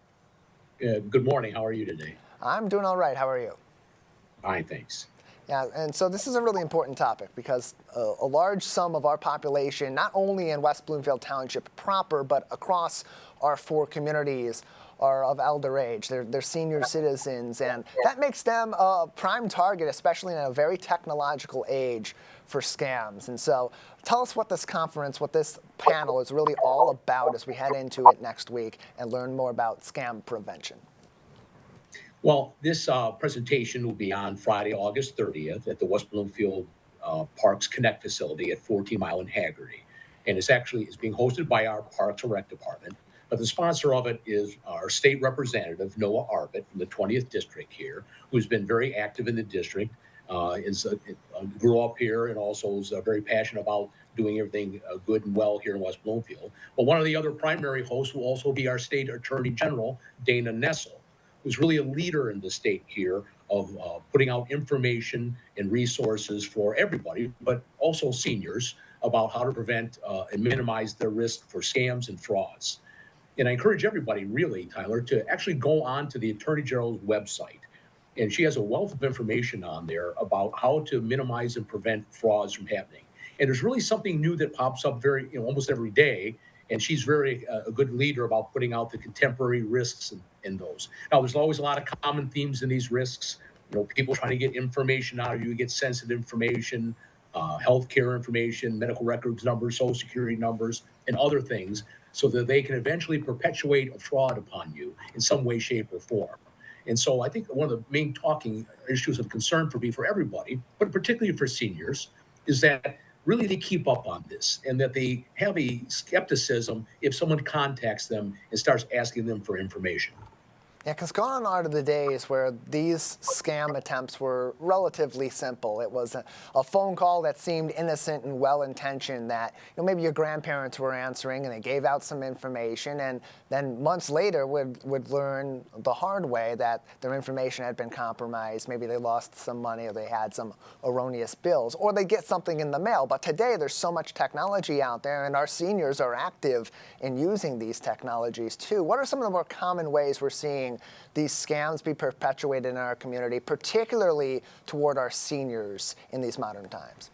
Good morning. How are you today? I'm doing all right. How are you? Fine, thanks. Yeah, and so this is a really important topic because a large sum of our population, not only in West Bloomfield Township proper, but across our 4 communities, are of elder age. They're senior citizens, and that makes them a prime target, especially in a very technological age, for scams. And so tell us what this conference, what this panel is really all about as we head into it next week and learn more about scam prevention. Well, this presentation will be on Friday, August 30th at the West Bloomfield Parks Connect facility at 14 Mile and Haggerty. And it's being hosted by our Parks and Rec Department. But the sponsor of it is our state representative, Noah Arbit, from the 20th District here, who's been very active in the district, grew up here and also is very passionate about doing everything good and well here in West Bloomfield. But one of the other primary hosts will also be our state attorney general, Dana Nessel, was really a leader in the state here of putting out information and resources for everybody, but also seniors, about how to prevent and minimize the risk for scams and frauds. And I encourage everybody, really, Tyler, to actually go on to the Attorney General's website. And she has a wealth of information on there about how to minimize and prevent frauds from happening. And there's really something new that pops up almost every day. And she's very a good leader about putting out the contemporary risks in those. Now, there's always a lot of common themes in these risks. People trying to get information out of you, get sensitive information, healthcare information, medical records numbers, social security numbers, and other things, so that they can eventually perpetuate a fraud upon you in some way, shape, or form. And so I think one of the main talking issues of concern for everybody, but particularly for seniors, is that really they keep up on this and that they have a skepticism if someone contacts them and starts asking them for information. Yeah, because gone are the days where these scam attempts were relatively simple. It was a phone call that seemed innocent and well-intentioned, that maybe your grandparents were answering and they gave out some information, and then months later would learn the hard way that their information had been compromised. Maybe they lost some money, or they had some erroneous bills, or they get something in the mail. But today there's so much technology out there, and our seniors are active in using these technologies too. What are some of the more common ways we're seeing these scams be perpetuated in our community, particularly toward our seniors in these modern times?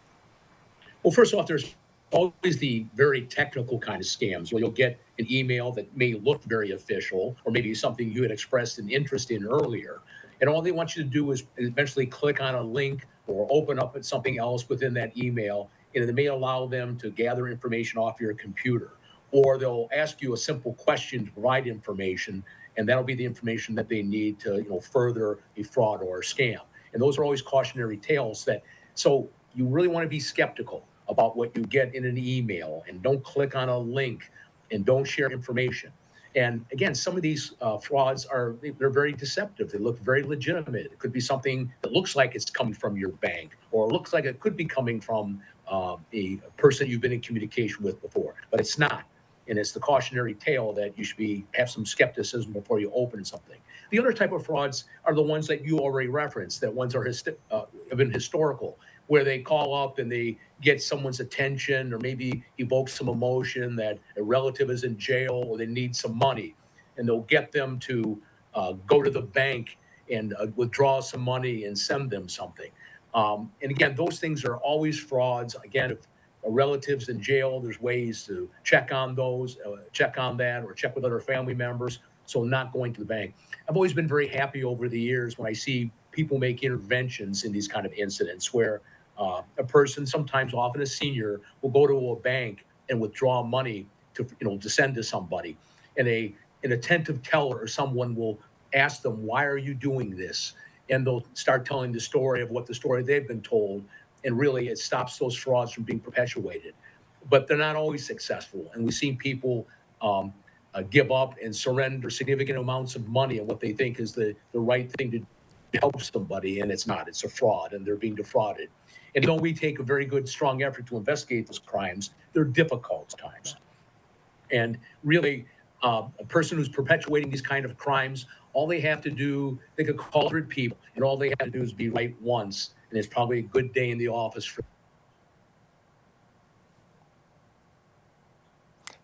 Well, first off, there's always the very technical kind of scams where you'll get an email that may look very official, or maybe something you had expressed an interest in earlier. And all they want you to do is eventually click on a link or open up at something else within that email, and it may allow them to gather information off your computer. Or they'll ask you a simple question to provide information, and that'll be the information that they need to, further a fraud or a scam. And those are always cautionary tales so you really want to be skeptical about what you get in an email, and don't click on a link, and don't share information. And again, some of these frauds they're very deceptive. They look very legitimate. It could be something that looks like it's coming from your bank, or looks like it could be coming from a person you've been in communication with before, but it's not. And it's the cautionary tale that you should have some skepticism before you open something. The other type of frauds are the ones that you already referenced, that ones have been historical, where they call up and they get someone's attention, or maybe evoke some emotion that a relative is in jail or they need some money. And they'll get them to go to the bank and withdraw some money and send them something. And again, those things are always frauds. Again, if a relative's in jail, there's ways to check on those, check on that, or check with other family members. So not going to the bank. I've always been very happy over the years when I see people make interventions in these kind of incidents, where a person, sometimes often a senior, will go to a bank and withdraw money to send to somebody. And an attentive teller or someone will ask them, "Why are you doing this?" And they'll start telling the story of what the story they've been told. And really, it stops those frauds from being perpetuated. But they're not always successful. And we've seen people give up and surrender significant amounts of money on what they think is the right thing to help somebody, and it's not. It's a fraud, and they're being defrauded. And though we take a very good, strong effort to investigate those crimes, they're difficult times. And really, a person who's perpetuating these kind of crimes, all they have to do, they could call 100 people, and all they have to do is be right once. And it's probably a good day in the office for.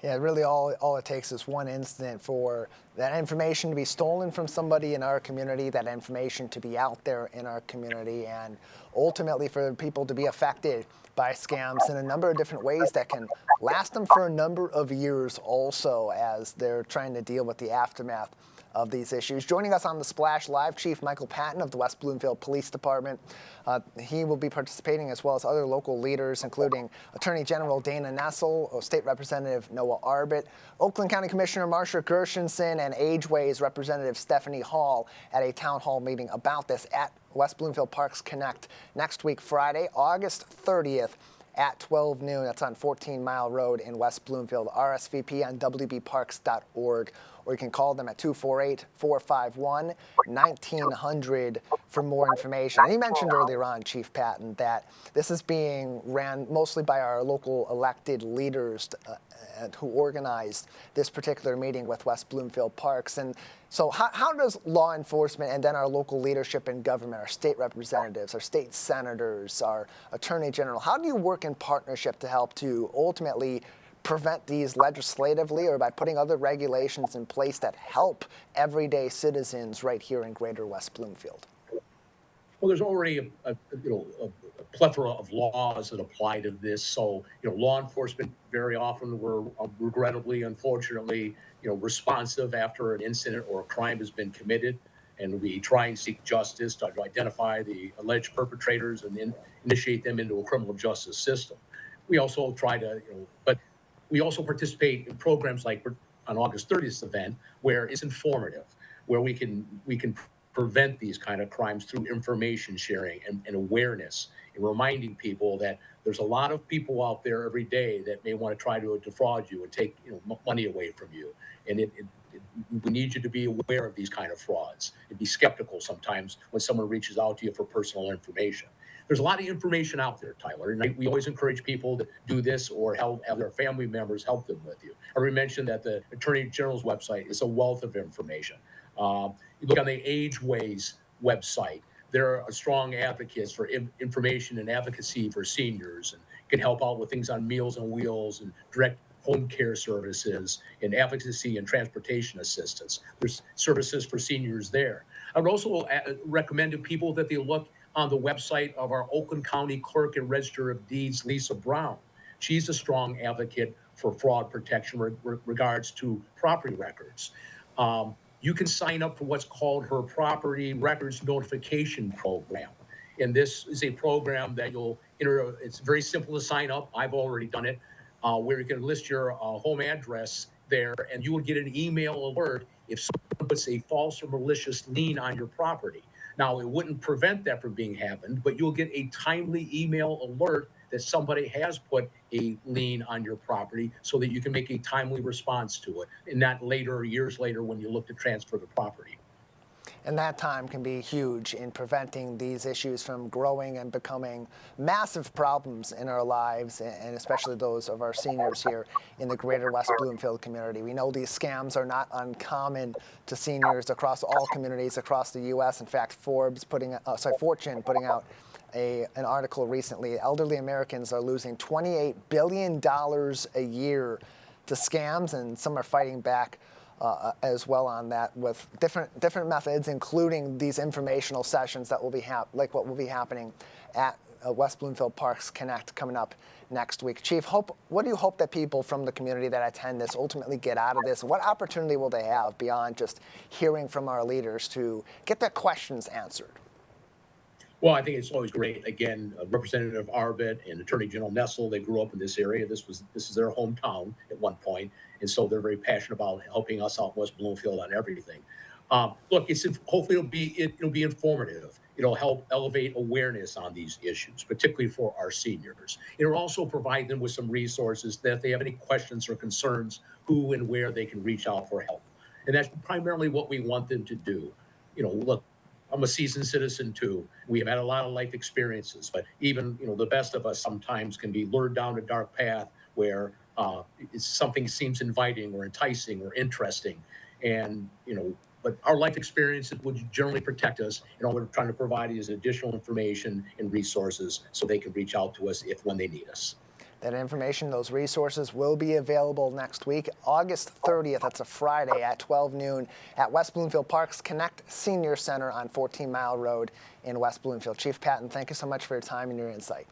Yeah, really all it takes is one incident for that information to be stolen from somebody in our community, that information to be out there in our community, and ultimately for people to be affected by scams in a number of different ways that can last them for a number of years also, as they're trying to deal with the aftermath of these issues. Joining us on the Splash Live, Chief Michael Patton of the West Bloomfield Police Department. He will be participating, as well as other local leaders, including Attorney General Dana Nessel, State Representative Noah Arbit, Oakland County Commissioner Marsha Gershenson, and Ageways Representative Stephanie Hall at a town hall meeting about this at West Bloomfield Parks Connect next week, Friday, August 30th at 12 noon. That's on 14 Mile Road in West Bloomfield. RSVP on wbparks.org or you can call them at 248-451-1900 for more information. And you mentioned earlier on, Chief Patton, that this is being ran mostly by our local elected leaders who organized this particular meeting with West Bloomfield Parks. And so how does law enforcement and then our local leadership in government, our state representatives, our state senators, our attorney general, how do you work in partnership to help to ultimately prevent these legislatively or by putting other regulations in place that help everyday citizens right here in Greater West Bloomfield? Well, there's already a plethora of laws that apply to this. So, law enforcement very often were regrettably, unfortunately, responsive after an incident or a crime has been committed. And we try and seek justice to identify the alleged perpetrators and then initiate them into a criminal justice system. We also try to, but we also participate in programs like on August 30th event, where it's informative, where we can prevent these kind of crimes through information sharing and awareness, and reminding people that there's a lot of people out there every day that may want to try to defraud you and take money away from you. And we need you to be aware of these kind of frauds and be skeptical sometimes when someone reaches out to you for personal information. There's a lot of information out there, Tyler, and we always encourage people to do this or have their family members help them with you. I already mentioned that the Attorney General's website is a wealth of information. You look on the Ageways website. There are strong advocates for information and advocacy for seniors, and can help out with things on Meals on Wheels and direct home care services and advocacy and transportation assistance. There's services for seniors there. I would also recommend to people that they look on the website of our Oakland County Clerk and Register of Deeds, Lisa Brown. She's a strong advocate for fraud protection regards to property records. You can sign up for what's called her Property Records Notification Program. And this is a program that you'll enter. It's very simple to sign up. I've already done it, where you can list your home address there, and you will get an email alert if someone puts a false or malicious lien on your property. Now, it wouldn't prevent that from being happened, but you'll get a timely email alert that somebody has put a lien on your property so that you can make a timely response to it, and not later or years later when you look to transfer the property. And that time can be huge in preventing these issues from growing and becoming massive problems in our lives, and especially those of our seniors here in the Greater West Bloomfield community. We know these scams are not uncommon to seniors across all communities across the U.S. In fact, Fortune putting out an article recently. Elderly Americans are losing $28 billion a year to scams, and some are fighting back as well on that with different methods, including these informational sessions that will be like what will be happening at West Bloomfield Parks Connect coming up next week. Chief, what do you hope that people from the community that attend this ultimately get out of this? What opportunity will they have beyond just hearing from our leaders to get their questions answered? Well, I think it's always great. Again, Representative Arbit and Attorney General Nessel, they grew up in this area. This is their hometown at one point, and so they're very passionate about helping us out in West Bloomfield on everything. Look, hopefully it'll be informative. It'll help elevate awareness on these issues, particularly for our seniors. It'll also provide them with some resources that if they have any questions or concerns, who and where they can reach out for help. And that's primarily what we want them to do. Look, I'm a seasoned citizen too. We have had a lot of life experiences, but even the best of us sometimes can be lured down a dark path where something seems inviting or enticing or interesting, and but our life experiences would generally protect us. We're trying to provide is additional information and resources so they can reach out to us when they need us. That information, those resources will be available next week, August 30th. That's a Friday at 12 noon at West Bloomfield Parks Connect Senior Center on 14 Mile Road in West Bloomfield. Chief Patton, thank you so much for your time and your insight.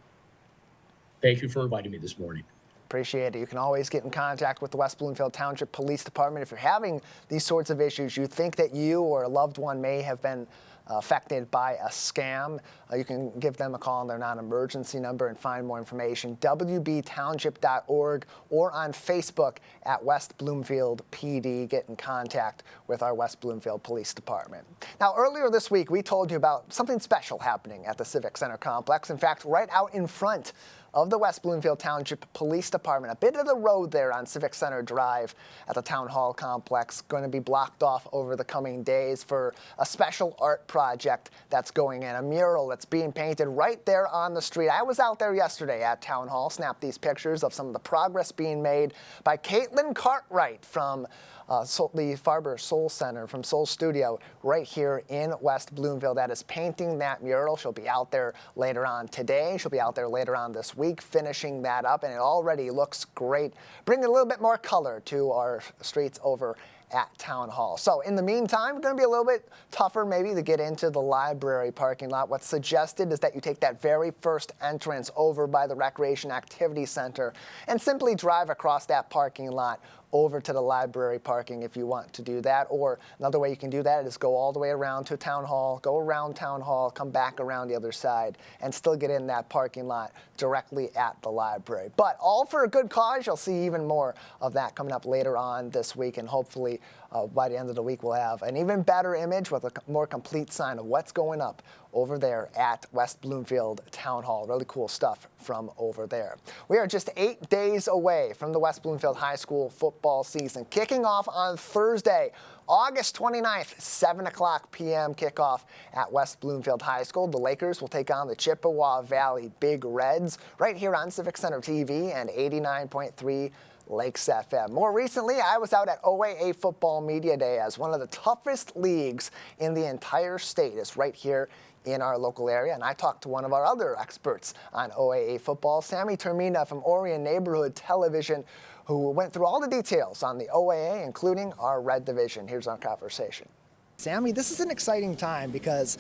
Thank you for inviting me this morning. Appreciate it. You can always get in contact with the West Bloomfield Township Police Department if you're having these sorts of issues. You think that you or a loved one may have been affected by a scam. You can give them a call on their non-emergency number and find more information, wbtownship.org, or on Facebook at West Bloomfield PD. Get in contact with our West Bloomfield Police Department. Now, earlier this week, we told you about something special happening at the Civic Center complex. In fact, right out in front of the West Bloomfield Township Police Department. A bit of the road there on Civic Center Drive at the Town Hall complex going to be blocked off over the coming days for a special art project that's going in, a mural that's being painted right there on the street. I was out there yesterday at Town Hall, snapped these pictures of some of the progress being made by Caitlin Cartwright from the Farber Soul Center, from Soul Studio, right here in West Bloomfield, that is painting that mural. She'll be out there later on today. She'll be out there later on this week finishing that up, and it already looks great, bringing a little bit more color to our streets over at Town Hall. So in the meantime, it's going to be a little bit tougher maybe to get into the library parking lot. What's suggested is that you take that very first entrance over by the Recreation Activity Center and simply drive across that parking lot over to the library parking if you want to do that. Or another way you can do that is go all the way around to Town Hall, go around Town Hall, come back around the other side, and still get in that parking lot directly at the library. But all for a good cause. You'll see even more of that coming up later on this week, and hopefully by the end of the week we'll have an even better image with a more complete sign of what's going up over there at West Bloomfield Town Hall. Really cool stuff from over there. We are just 8 days away from the West Bloomfield High School football season, kicking off on Thursday, August 29th, 7 o'clock p.m. kickoff at West Bloomfield High School. The Lakers will take on the Chippewa Valley Big Reds right here on Civic Center TV and 89.3 Lakes FM. More recently, I was out at OAA Football Media Day, as one of the toughest leagues in the entire state is right here in our local area, and I talked to one of our other experts on OAA football, Sammy Termina from Orion Neighborhood Television, who went through all the details on the OAA, including our Red Division. Here's our conversation. Sammy, this is an exciting time because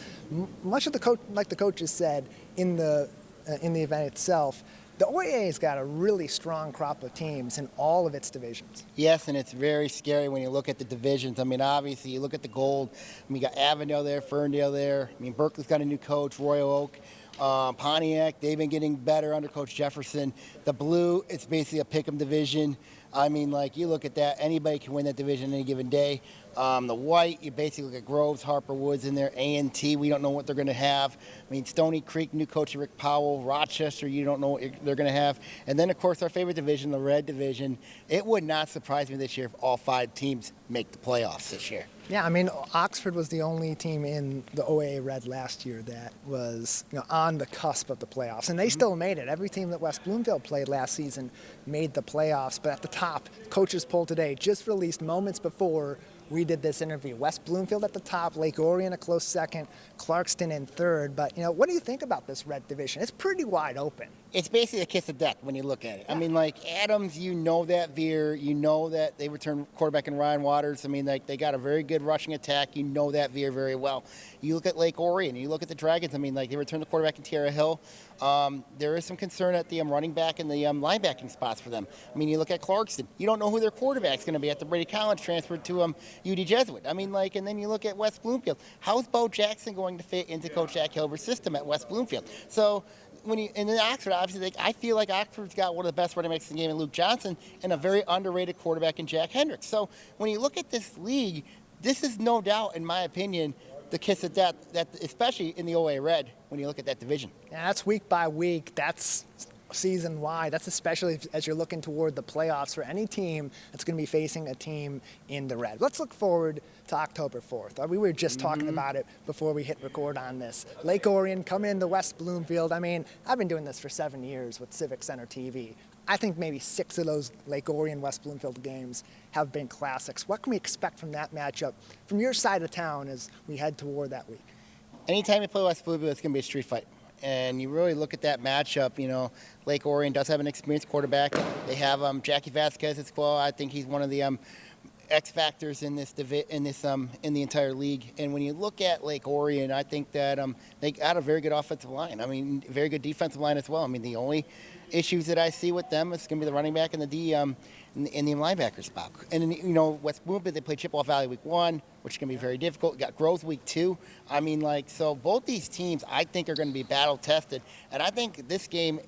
much of like the coaches said in the event itself, the OAA's got a really strong crop of teams in all of its divisions. Yes, and it's very scary when you look at the divisions. I mean, obviously, you look at the gold. I mean, you got Avondale there, Ferndale there. I mean, Berkeley's got a new coach, Royal Oak. Pontiac, they've been getting better under Coach Jefferson. The blue, it's basically a pick'em division. I mean, like, you look at that, anybody can win that division any given day. The white, you basically look at Groves, Harper Woods in there, A&T, we don't know what they're going to have. I mean, Stony Creek, new coach Rick Powell, Rochester, you don't know what they're going to have. And then, of course, our favorite division, the red division. It would not surprise me this year if all 5 teams make the playoffs this year. Yeah, I mean, Oxford was the only team in the OAA Red last year that was, on the cusp of the playoffs, and they still made it. Every team that West Bloomfield played last season made the playoffs, but at the top, coaches poll today just released moments before we did this interview. West Bloomfield at the top, Lake Orion a close second, Clarkston in third. But, what do you think about this red division? It's pretty wide open. It's basically a kiss of death when you look at it. I mean, like, Adams, that Veer, that they returned quarterback in Ryan Waters. I mean, like, they got a very good rushing attack. That Veer very well. You look at Lake Orion, you look at the Dragons. I mean, like, they returned the quarterback in Tierra Hill. There is some concern at the running back and the linebacking spots for them. I mean, you look at Clarkston. You don't know who their quarterback's going to be at the Brady College transferred to UD Jesuit. I mean, like, and then you look at West Bloomfield. How's Bo Jackson going to fit into Coach Jack Hilbert's system at West Bloomfield? So, and then Oxford, obviously, I feel like Oxford's got one of the best running backs in the game in Luke Johnson and a very underrated quarterback in Jack Hendricks. So when you look at this league, this is no doubt, in my opinion, the kiss of death, that especially in the OA Red when you look at that division. Yeah, that's week by week. That's season-wide. That's especially as you're looking toward the playoffs for any team that's going to be facing a team in the red. Let's look forward to October 4th. We were just talking about it before we hit record on this. Lake Orion come into West Bloomfield. I mean, I've been doing this for 7 years with Civic Center TV. I think maybe 6 of those Lake Orion West Bloomfield games have been classics. What can we expect from that matchup from your side of town as we head toward that week? Anytime you play West Bloomfield, it's going to be a street fight. And you really look at that matchup, Lake Orion does have an experienced quarterback. They have Jackie Vasquez as well. I think he's one of the X factors in the entire league. And when you look at Lake Orion, I think that they got a very good offensive line. I mean, very good defensive line as well. I mean, the only issues that I see with them is going to be the running back and the linebacker spot. And then, West Bloomfield, they play Chippewa Valley week 1, which is going to be very difficult. You got Grove week 2. I mean, so both these teams, I think, are going to be battle tested. And I think this game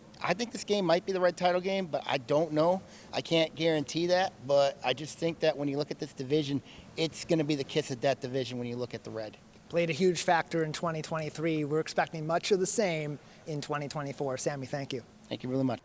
might be the red title game, but I don't know. I can't guarantee that, but I just think that when you look at this division, it's going to be the kiss of death division when you look at the red. Played a huge factor in 2023. We're expecting much of the same in 2024. Sammy, thank you. Thank you really much.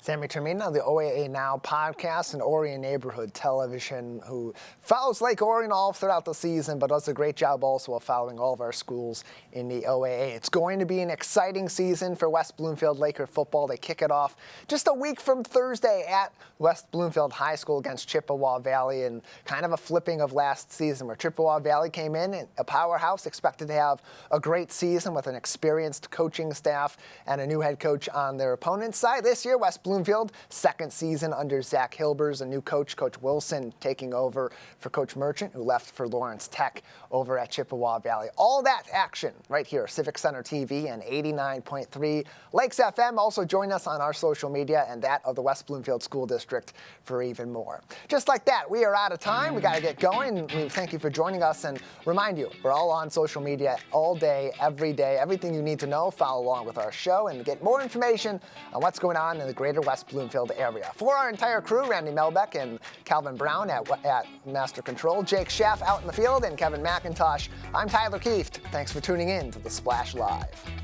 Sammy Termina, the OAA Now podcast and Orion Neighborhood Television, who follows Lake Orion all throughout the season, but does a great job also of following all of our schools in the OAA. It's going to be an exciting season for West Bloomfield Laker football. They kick it off just a week from Thursday at West Bloomfield High School against Chippewa Valley, and kind of a flipping of last season where Chippewa Valley came in a powerhouse, expected to have a great season with an experienced coaching staff and a new head coach on their opponent's side. This year, West Bloomfield, second season under Zach Hilbers, a new coach, Coach Wilson, taking over for Coach Merchant, who left for Lawrence Tech over at Chippewa Valley. All that action right here, Civic Center TV and 89.3 Lakes FM. Also join us on our social media and that of the West Bloomfield School District for even more. Just like that, we are out of time. We got to get going. We thank you for joining us and remind you, we're all on social media all day, every day. Everything you need to know, follow along with our show and get more information on what's going on in the greater West Bloomfield area. For our entire crew, Randy Melbeck and Calvin Brown at Master Control, Jake Schaff out in the field, and Kevin McIntosh, I'm Tyler Kieft. Thanks for tuning in to The Splash Live.